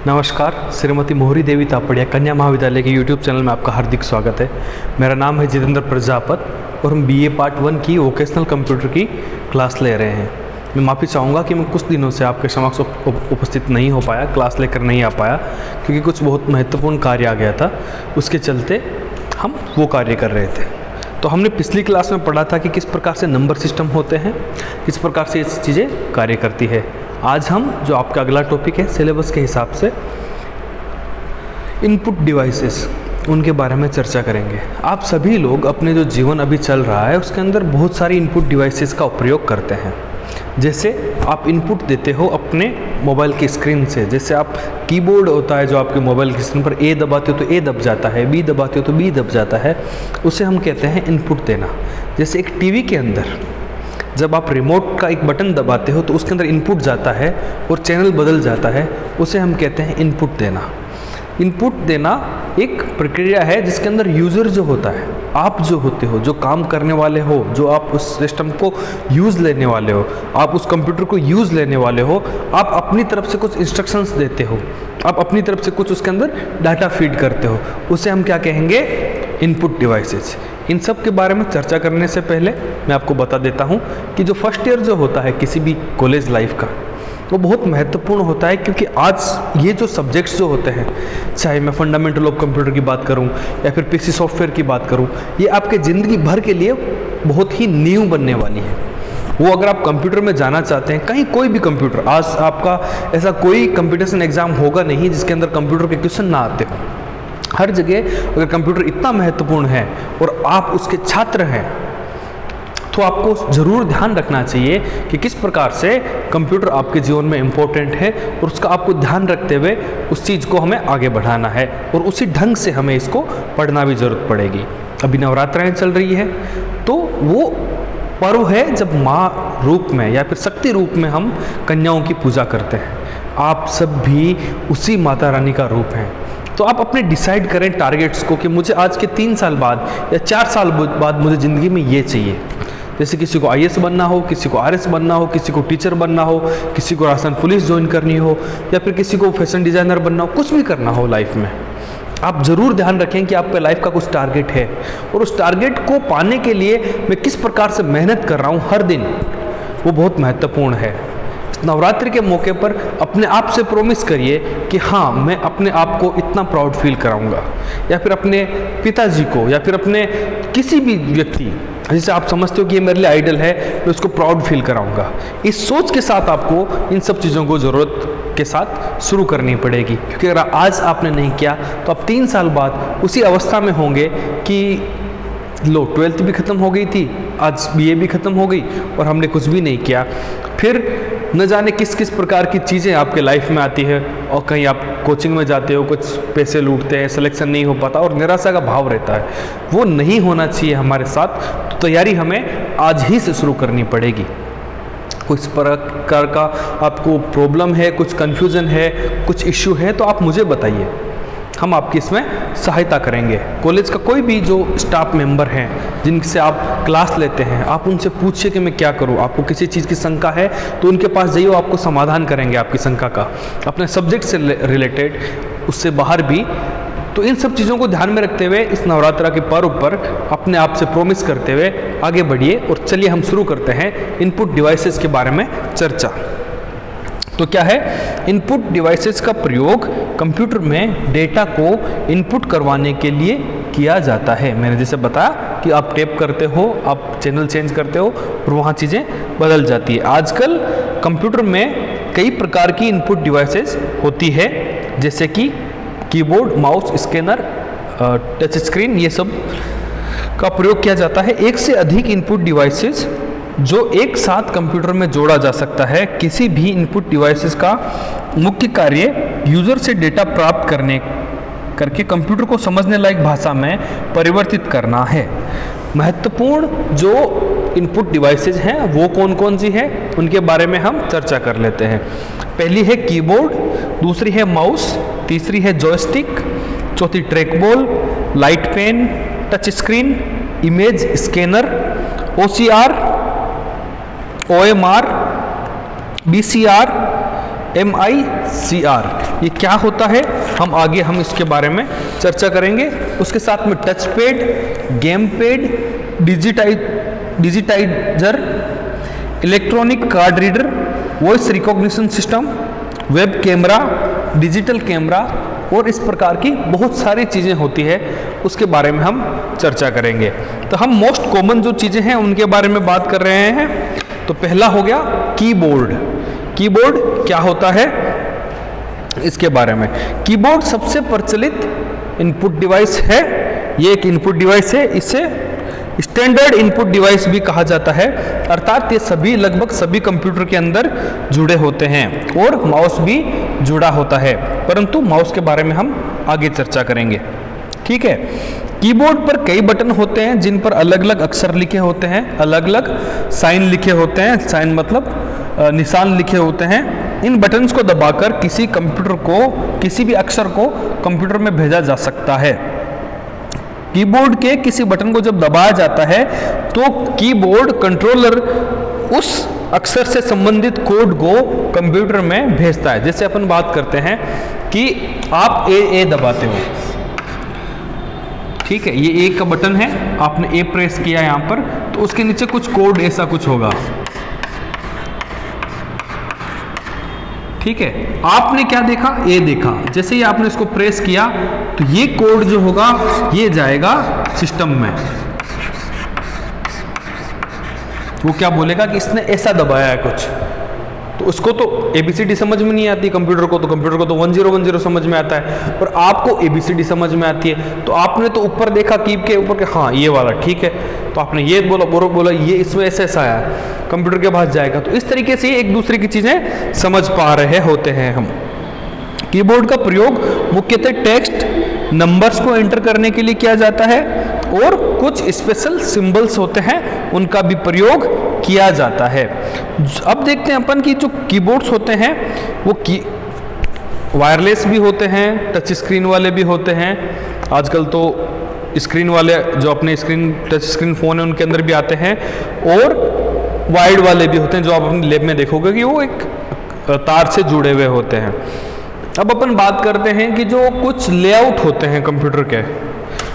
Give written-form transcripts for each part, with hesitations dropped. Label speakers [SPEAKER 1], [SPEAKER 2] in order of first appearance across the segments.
[SPEAKER 1] नमस्कार, श्रीमती मोहरी देवी तापड़िया कन्या महाविद्यालय के YouTube चैनल में आपका हार्दिक स्वागत है। मेरा नाम है जितेंद्र प्रजापत और हम BA पार्ट 1 की वोकेशनल कंप्यूटर की क्लास ले रहे हैं। मैं माफ़ी चाहूँगा कि मैं कुछ दिनों से आपके समक्ष उपस्थित नहीं हो पाया, क्लास लेकर नहीं आ पाया, क्योंकि कुछ बहुत महत्वपूर्ण कार्य आ गया था। उसके चलते हम वो कार्य कर रहे थे। तो हमने पिछली क्लास में पढ़ा था कि किस प्रकार से नंबर सिस्टम होते हैं, किस प्रकार से ये चीज़ें कार्य करती है। आज हम जो आपका अगला टॉपिक है सिलेबस के हिसाब से इनपुट डिवाइसेस, उनके बारे में चर्चा करेंगे। आप सभी लोग अपने जो जीवन अभी चल रहा है उसके अंदर बहुत सारी इनपुट डिवाइसेस का उपयोग करते हैं। जैसे आप इनपुट देते हो अपने मोबाइल की स्क्रीन से, जैसे आप कीबोर्ड होता है जो आपके मोबाइल की स्क्रीन पर ए दबाते हो तो ए दब जाता है, बी दबाते हो तो बी दब जाता है, उसे हम कहते हैं इनपुट देना। जैसे एक टीवी के अंदर जब आप रिमोट का एक बटन दबाते हो तो उसके अंदर इनपुट जाता है और चैनल बदल जाता है, उसे हम कहते हैं इनपुट देना। इनपुट देना एक प्रक्रिया है जिसके अंदर यूज़र जो होता है, आप जो होते हो, जो काम करने वाले हो, जो आप उस सिस्टम को यूज़ लेने वाले हो, आप उस कंप्यूटर को यूज़ लेने वाले हो, आप अपनी तरफ से कुछ इंस्ट्रक्शंस देते हो, आप अपनी तरफ से कुछ उसके अंदर डाटा फीड करते हो, उसे हम क्या कहेंगे? Input devices. इन सब के बारे में चर्चा करने से पहले मैं आपको बता देता हूँ कि जो फर्स्ट ईयर जो होता है किसी भी कॉलेज लाइफ का, वो बहुत महत्वपूर्ण होता है, क्योंकि आज ये जो सब्जेक्ट्स जो होते हैं, चाहे मैं फंडामेंटल ऑफ कंप्यूटर की बात करूं या फिर पीसी सॉफ्टवेयर की बात करूं, ये आपके ज़िंदगी भर के लिए बहुत ही नींव बनने वाली है। वो अगर आप कंप्यूटर में जाना चाहते हैं, कहीं कोई भी कंप्यूटर, आज आपका ऐसा कोई कंपटीशन एग्ज़ाम होगा नहीं जिसके अंदर कंप्यूटर के क्वेश्चन ना आते हो। हर जगह अगर कंप्यूटर इतना महत्वपूर्ण है और आप उसके छात्र हैं तो आपको ज़रूर ध्यान रखना चाहिए कि किस प्रकार से कंप्यूटर आपके जीवन में इम्पोर्टेंट है और उसका आपको ध्यान रखते हुए उस चीज़ को हमें आगे बढ़ाना है और उसी ढंग से हमें इसको पढ़ना भी ज़रूरत पड़ेगी। अभी नवरात्राएं चल रही है तो वो पर्व है जब माँ रूप में या फिर शक्ति रूप में हम कन्याओं की पूजा करते हैं। आप सब भी उसी माता रानी का रूप हैं। तो आप अपने डिसाइड करें टारगेट्स को कि मुझे आज के 3 साल बाद या 4 साल बाद मुझे ज़िंदगी में ये चाहिए। जैसे किसी को IAS बनना हो, किसी को RS बनना हो, किसी को टीचर बनना हो, किसी को राजस्थान पुलिस ज्वाइन करनी हो, या फिर किसी को फैशन डिज़ाइनर बनना हो, कुछ भी करना हो लाइफ में, आप ज़रूर ध्यान रखें कि आपके लाइफ का कुछ टारगेट है और उस टारगेट को पाने के लिए मैं किस प्रकार से मेहनत कर रहा हूँ हर दिन, वो बहुत महत्वपूर्ण है। नवरात्रि के मौके पर अपने आप से प्रॉमिस करिए कि हाँ, मैं अपने आप को इतना प्राउड फील कराऊंगा, या फिर अपने पिताजी को, या फिर अपने किसी भी व्यक्ति जिसे आप समझते हो कि ये मेरे लिए आइडल है, मैं उसको प्राउड फील कराऊंगा। इस सोच के साथ आपको इन सब चीज़ों को ज़रूरत के साथ शुरू करनी पड़ेगी, क्योंकि अगर आज आपने नहीं किया तो आप 3 साल बाद उसी अवस्था में होंगे कि लो 12th भी ख़त्म हो गई थी, आज BA भी ख़त्म हो गई और हमने कुछ भी नहीं किया। फिर न जाने किस किस प्रकार की चीज़ें आपके लाइफ में आती है और कहीं आप कोचिंग में जाते हो, कुछ पैसे लूटते हैं, सिलेक्शन नहीं हो पाता और निराशा का भाव रहता है। वो नहीं होना चाहिए हमारे साथ। तो तैयारी हमें आज ही से शुरू करनी पड़ेगी। कुछ प्रकार का आपको प्रॉब्लम है, कुछ कन्फ्यूज़न है, कुछ इश्यू है, तो आप मुझे बताइए, हम आपकी इसमें सहायता करेंगे। कॉलेज का कोई भी जो स्टाफ मेंबर हैं जिनसे आप क्लास लेते हैं, आप उनसे पूछिए कि मैं क्या करूं। आपको किसी चीज़ की शंका है तो उनके पास जाइए, आपको समाधान करेंगे आपकी शंका का, अपने सब्जेक्ट से रिलेटेड, उससे बाहर भी। तो इन सब चीज़ों को ध्यान में रखते हुए इस नवरात्रा के पर्व पर अपने आप से प्रॉमिस करते हुए आगे बढ़िए। और चलिए हम शुरू करते हैं इनपुट डिवाइसेस के बारे में चर्चा। तो क्या है? इनपुट डिवाइसेस का प्रयोग कंप्यूटर में डेटा को इनपुट करवाने के लिए किया जाता है। मैंने जैसे बताया कि आप टैप करते हो, आप चैनल चेंज करते हो और वहाँ चीज़ें बदल जाती है। आजकल कंप्यूटर में कई प्रकार की इनपुट डिवाइसेस होती है, जैसे कि keyboard, mouse, scanner, touch screen, ये सब का प्रयोग किया जाता है। एक से अधिक इनपुट डिवाइसेस जो एक साथ कंप्यूटर में जोड़ा जा सकता है। किसी भी इनपुट डिवाइसेस का मुख्य कार्य यूज़र से डेटा प्राप्त करके कंप्यूटर को समझने लायक भाषा में परिवर्तित करना है। महत्वपूर्ण जो इनपुट डिवाइसेस हैं वो कौन कौन सी हैं, उनके बारे में हम चर्चा कर लेते हैं। पहली है कीबोर्ड, दूसरी है माउस, तीसरी है जॉयस्टिक, चौथी track ball, light pen, touch screen, image scanner, OCR, OMR, BCR, MICR। ये क्या होता है हम आगे इसके बारे में चर्चा करेंगे। उसके साथ में touch pad, game pad, digitiser, electronic card reader, voice recognition system, web camera, digital camera और इस प्रकार की बहुत सारी चीज़ें होती है, उसके बारे में हम चर्चा करेंगे। तो हम मोस्ट कॉमन जो चीज़ें हैं उनके बारे में बात कर रहे हैं। तो पहला हो गया कीबोर्ड। कीबोर्ड क्या होता है इसके बारे में। कीबोर्ड सबसे प्रचलित इनपुट डिवाइस है। ये एक इनपुट डिवाइस है, इसे स्टैंडर्ड इनपुट डिवाइस भी कहा जाता है, अर्थात ये सभी लगभग सभी कंप्यूटर के अंदर जुड़े होते हैं और माउस भी जुड़ा होता है, परंतु माउस के बारे में हम आगे चर्चा करेंगे। ठीक है। कीबोर्ड पर कई बटन होते हैं जिन पर अलग अलग अक्षर लिखे होते हैं, अलग अलग साइन लिखे होते हैं, साइन मतलब निशान लिखे होते हैं। इन बटन्स को दबाकर किसी कंप्यूटर को, किसी भी अक्षर को कंप्यूटर में भेजा जा सकता है। कीबोर्ड के किसी बटन को जब दबाया जाता है तो कीबोर्ड कंट्रोलर उस अक्षर से संबंधित कोड को कंप्यूटर में भेजता है। जैसे अपन बात करते हैं कि आप ए दबाते हो, ठीक है, ये ए का बटन है, आपने ए प्रेस किया यहाँ पर, तो उसके नीचे कुछ कोड ऐसा कुछ होगा। ठीक है, आपने क्या देखा, ए देखा, जैसे ही आपने इसको प्रेस किया तो ये कोड जो होगा ये जाएगा सिस्टम में। वो क्या बोलेगा कि इसने ऐसा दबाया है कुछ, तो उसको तो ABCD समझ में नहीं आती कंप्यूटर को, तो कंप्यूटर को तो 1010 समझ में आता है, पर आपको ABCD समझ में आती है। तो आपने तो ऊपर देखा कीब के ऊपर के, हाँ ये वाला ठीक है, तो आपने ये बोला ये इसमें ऐसा आया, कंप्यूटर के पास जाएगा। तो इस तरीके से एक दूसरे की चीजें समझ पा रहे होते हैं हम। कीबोर्ड का प्रयोग मुख्यतः टेक्स्ट, नंबर्स को एंटर करने के लिए किया जाता है और कुछ स्पेशल सिंबल्स होते हैं उनका भी प्रयोग किया जाता है। अब देखते हैं अपन की जो कीबोर्ड्स होते हैं वो वायरलेस भी होते हैं, टच स्क्रीन वाले भी होते हैं। आजकल तो स्क्रीन वाले जो अपने टच स्क्रीन फ़ोन है उनके अंदर भी आते हैं, और वाइड वाले भी होते हैं जो आप अपने लैब में देखोगे कि वो एक तार से जुड़े हुए होते हैं। अब अपन बात करते हैं कि जो कुछ लेआउट होते हैं कंप्यूटर के,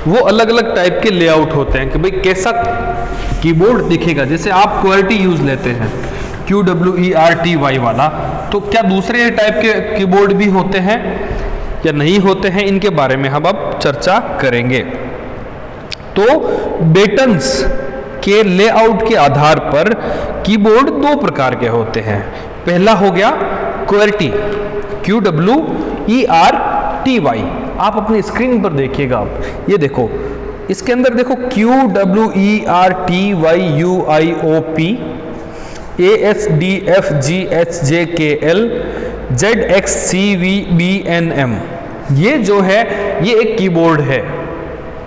[SPEAKER 1] वो अलग अलग टाइप के लेआउट होते हैं कि भाई कैसा कीबोर्ड दिखेगा। जैसे आप QWERTY यूज लेते हैं, QWERTY वाला, तो क्या दूसरे टाइप के कीबोर्ड भी होते हैं या नहीं होते हैं, इनके बारे में हम अब चर्चा करेंगे। तो बटन्स के लेआउट के आधार पर कीबोर्ड दो प्रकार के होते हैं। पहला हो गया QWERTY, QWERTY। आप अपनी स्क्रीन पर देखिएगा, आप ये देखो, इसके अंदर देखो QWERTYUIOP, ASDFGHJKL, ZXCVBNM, ये जो है ये एक कीबोर्ड है,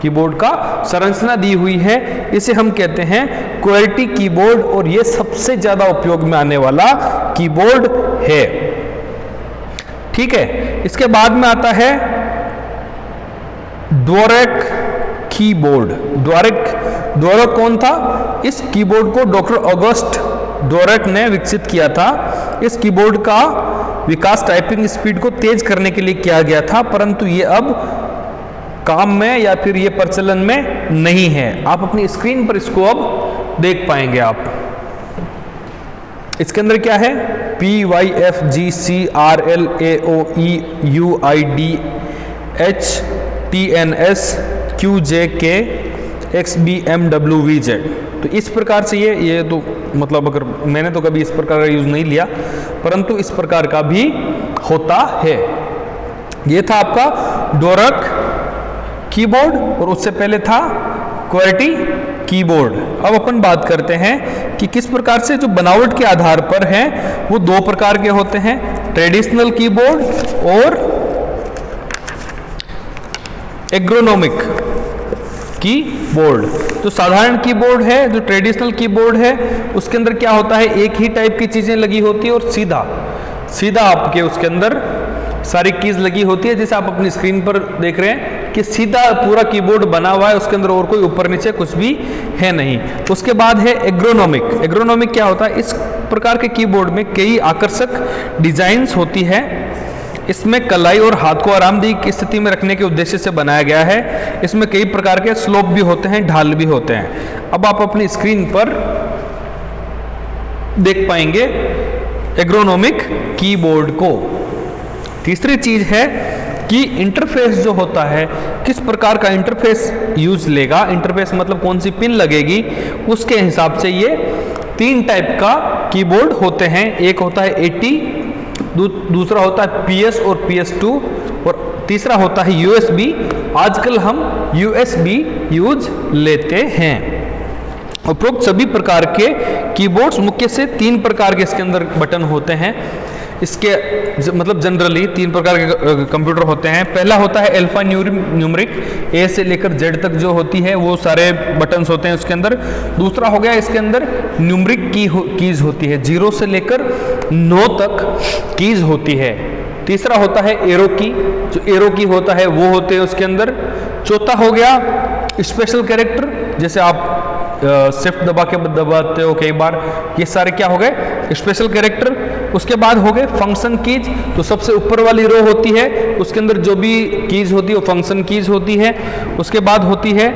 [SPEAKER 1] कीबोर्ड का संरचना दी हुई है, इसे हम कहते हैं QWERTY कीबोर्ड, और ये सबसे ज्यादा उपयोग में आने वाला कीबोर्ड है। ठीक है, इसके बाद में आता है ड्वोरक कीबोर्ड। ड्वोरक कौन था? इस कीबोर्ड को डॉक्टर ऑगस्ट ड्वोरक ने विकसित किया था। इस कीबोर्ड का विकास टाइपिंग स्पीड को तेज करने के लिए किया गया था, परंतु ये अब काम में या फिर ये प्रचलन में नहीं है। आप अपनी स्क्रीन पर इसको अब देख पाएंगे। आप इसके अंदर क्या है, PYFGCRLAOEUIDHTNSQJKXBMWVZ। तो इस प्रकार से ये तो मतलब, अगर मैंने तो कभी इस प्रकार का यूज नहीं लिया, परंतु इस प्रकार का भी होता है। ये था आपका ड्वोरक कीबोर्ड, और उससे पहले था QWERTY कीबोर्ड। अब अपन बात करते हैं कि किस प्रकार से जो बनावट के आधार पर है वो दो प्रकार के होते हैं, ट्रेडिशनल कीबोर्ड और एर्गोनोमिक कीबोर्ड। जो साधारण कीबोर्ड है, जो ट्रेडिशनल कीबोर्ड है, उसके अंदर क्या होता है, एक ही टाइप की चीजें लगी होती है और सीधा आपके उसके अंदर सारी कीज लगी होती है। जैसे आप अपनी स्क्रीन पर देख रहे हैं कि सीधा पूरा कीबोर्ड बना हुआ है, उसके अंदर और कोई ऊपर नीचे कुछ भी है नहीं। उसके बाद है एर्गोनोमिक। एर्गोनोमिक क्या होता है, इस प्रकार के कीबोर्ड में कई आकर्षक डिजाइन्स होती है इसमें कलाई और हाथ को आरामदेह की स्थिति में रखने के उद्देश्य से बनाया गया है। इसमें कई प्रकार के स्लोप भी होते हैं, ढाल भी होते हैं। अब आप अपनी स्क्रीन पर देख पाएंगे एर्गोनोमिक कीबोर्ड को। तीसरी चीज है कि इंटरफेस जो होता है, किस प्रकार का इंटरफेस यूज लेगा, इंटरफेस मतलब कौन सी पिन लगेगी, उसके हिसाब से ये 3 टाइप का कीबोर्ड होते हैं। एक होता है AT, दूसरा होता है PS और PS2 और तीसरा होता है USB। आजकल हम USB यूज लेते हैं। उपरोक्त सभी प्रकार के कीबोर्ड्स मुख्य से 3 प्रकार के इसके अंदर बटन होते हैं। इसके मतलब जनरली 3 प्रकार के कंप्यूटर होते हैं। पहला होता है अल्फा न्यूमरिक, A से लेकर Z तक जो होती है वो सारे बटन्स होते हैं उसके अंदर। दूसरा हो गया इसके अंदर न्यूमरिक कीज होती है, 0 से लेकर 9 तक कीज होती है। तीसरा होता है एरो की, जो एरो की होता है वो होते हैं उसके अंदर। चौथा हो गया स्पेशल कैरेक्टर, जैसे आप शिफ्ट दबाते हो कई बार, ये सारे क्या हो गए स्पेशल कैरेक्टर। उसके बाद हो गए फंक्शन कीज, तो सबसे ऊपर वाली रो होती है उसके अंदर जो भी कीज होती है वो फंक्शन कीज होती है। उसके बाद होती है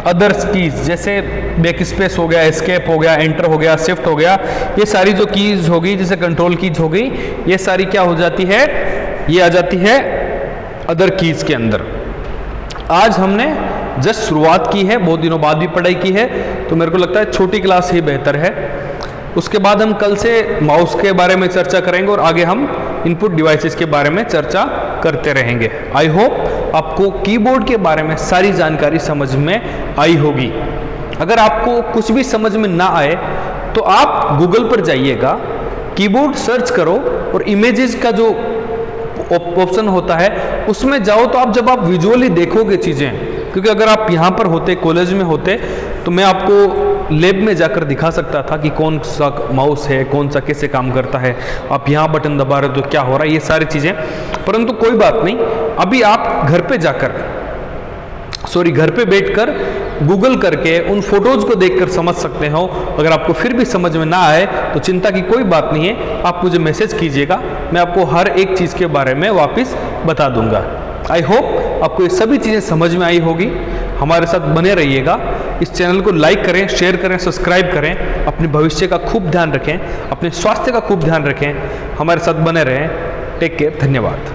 [SPEAKER 1] अदर्स कीज, जैसे बैक स्पेस हो गया, एस्केप हो गया, एंटर हो गया, शिफ्ट हो गया, ये सारी जो कीज होगी, जैसे कंट्रोल कीज हो गई, ये सारी क्या हो जाती है, ये आ जाती है अदर कीज के अंदर। आज हमने जस्ट शुरुआत की है, बहुत दिनों बाद भी पढ़ाई की है, तो मेरे को लगता है छोटी क्लास ही बेहतर है। उसके बाद हम कल से माउस के बारे में चर्चा करेंगे और आगे हम इनपुट डिवाइसेस के बारे में चर्चा करते रहेंगे। आई होप आपको कीबोर्ड के बारे में सारी जानकारी समझ में आई होगी। अगर आपको कुछ भी समझ में ना आए तो आप गूगल पर जाइएगा, कीबोर्ड सर्च करो और इमेजेस का जो ऑप्शन होता है उसमें जाओ, तो आप जब आप विजुअली देखोगे चीज़ें, क्योंकि अगर आप यहाँ पर होते, कॉलेज में होते, तो मैं आपको लैब में जाकर दिखा सकता था कि कौन सा माउस है, कौन सा कैसे काम करता है, आप यहाँ बटन दबा रहे हो तो क्या हो रहा है, ये सारी चीज़ें। परंतु कोई बात नहीं, अभी आप घर पे बैठकर गूगल करके उन फोटोज को देखकर समझ सकते हो। अगर आपको फिर भी समझ में ना आए तो चिंता की कोई बात नहीं है, आप मुझे मैसेज कीजिएगा, मैं आपको हर एक चीज़ के बारे में वापस बता दूंगा। आई होप आपको ये सभी चीज़ें समझ में आई होगी। हमारे साथ बने रहिएगा, इस चैनल को लाइक करें, शेयर करें, सब्सक्राइब करें। अपने भविष्य का खूब ध्यान रखें, अपने स्वास्थ्य का खूब ध्यान रखें, हमारे साथ बने रहें। टेक केयर, धन्यवाद।